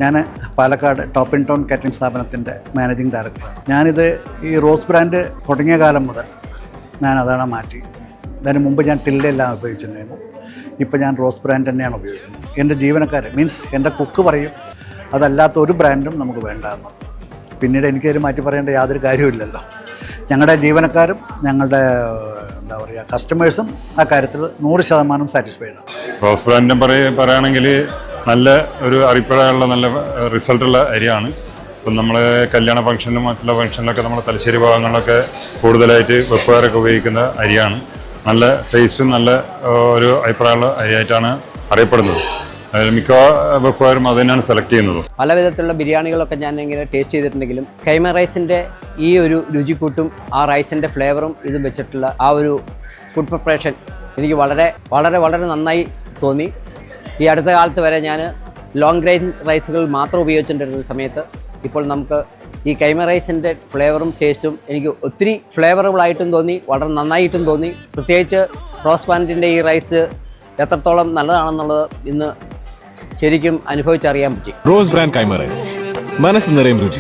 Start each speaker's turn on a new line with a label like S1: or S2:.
S1: ഞാൻ Palakkad top in town catering സ്ഥാപനത്തിൻ്റെ managing ഡയറക്ടറാണ്. ഞാനിത് ഈ റോസ് ബ്രാൻഡ് തുടങ്ങിയ കാലം മുതൽ ഞാനതാണ് മാറ്റി. അതിന് മുമ്പ് ഞാൻ ടിൽഡെല്ലാം ഉപയോഗിച്ചിട്ടുണ്ടായിരുന്നു. ഇപ്പോൾ ഞാൻ റോസ് ബ്രാൻഡ് തന്നെയാണ് ഉപയോഗിക്കുന്നത്. എൻ്റെ ജീവനക്കാർ മീൻസ് എൻ്റെ കുക്ക് പറയും അതല്ലാത്ത ഒരു ബ്രാൻഡും നമുക്ക് വേണ്ടാന്ന്. പിന്നീട് എനിക്കതിൽ മാറ്റി പറയേണ്ട യാതൊരു കാര്യമില്ലല്ലോ. ഞങ്ങളുടെ ജീവനക്കാരും ഞങ്ങളുടെ എന്താ പറയുക കസ്റ്റമേഴ്സും ആ കാര്യത്തിൽ 100% സാറ്റിസ്ഫൈഡ് ആണ്.
S2: റോസ് ബ്രാൻഡിനെ പറയുകയാണെങ്കിൽ നല്ല ഒരു അറിയപ്പെടാനുള്ള നല്ല റിസൾട്ടുള്ള അരിയാണ്. ഇപ്പം നമ്മൾ കല്യാണ ഫംഗ്ഷനിലും മറ്റുള്ള ഫംഗ്ഷനിലൊക്കെ നമ്മൾ തലശ്ശേരി ഭാഗങ്ങളിലൊക്കെ കൂടുതലായിട്ട് വെപ്പുകാരൊക്കെ ഉപയോഗിക്കുന്ന അരിയാണ്. നല്ല ടേസ്റ്റും നല്ല ഒരു അഭിപ്രായമുള്ള അരിയായിട്ടാണ് അറിയപ്പെടുന്നത്. മിക്ക വെപ്പുകാരും അത് തന്നെയാണ് സെലക്ട് ചെയ്യുന്നത്.
S3: പല വിധത്തിലുള്ള ബിരിയാണികളൊക്കെ ഞാൻ ഇങ്ങനെ ടേസ്റ്റ് ചെയ്തിട്ടുണ്ടെങ്കിലും കൈമ റൈസിൻ്റെ ഈ ഒരു രുചിക്കൂട്ടും ആ റൈസിൻ്റെ ഫ്ലേവറും ഇതും വെച്ചിട്ടുള്ള ആ ഒരു ഫുഡ് പ്രിപ്പറേഷൻ എനിക്ക് വളരെ വളരെ വളരെ നന്നായി തോന്നി. ഈ അടുത്ത കാലത്ത് വരെ ഞാൻ ലോങ് ഗ്രെയിൻ റൈസുകൾ മാത്രം ഉപയോഗിച്ചിട്ടുണ്ടിരുന്ന സമയത്ത് ഇപ്പോൾ നമുക്ക് ഈ കൈമ റൈസിൻ്റെ ഫ്ലേവറും ടേസ്റ്റും എനിക്ക് ഒത്തിരി ഫ്ലേവറബിളായിട്ടും തോന്നി, വളരെ നന്നായിട്ടും തോന്നി. പ്രത്യേകിച്ച് റോസ് ബ്രാൻഡിൻ്റെ ഈ റൈസ് എത്രത്തോളം നല്ലതാണെന്നുള്ളത് ഇന്ന് ശരിക്കും അനുഭവിച്ചറിയാൻ പറ്റി.
S4: റോസ് ബ്രാൻഡ് കൈമ റൈസ്, മനസ്സ് നിറയും രുചി.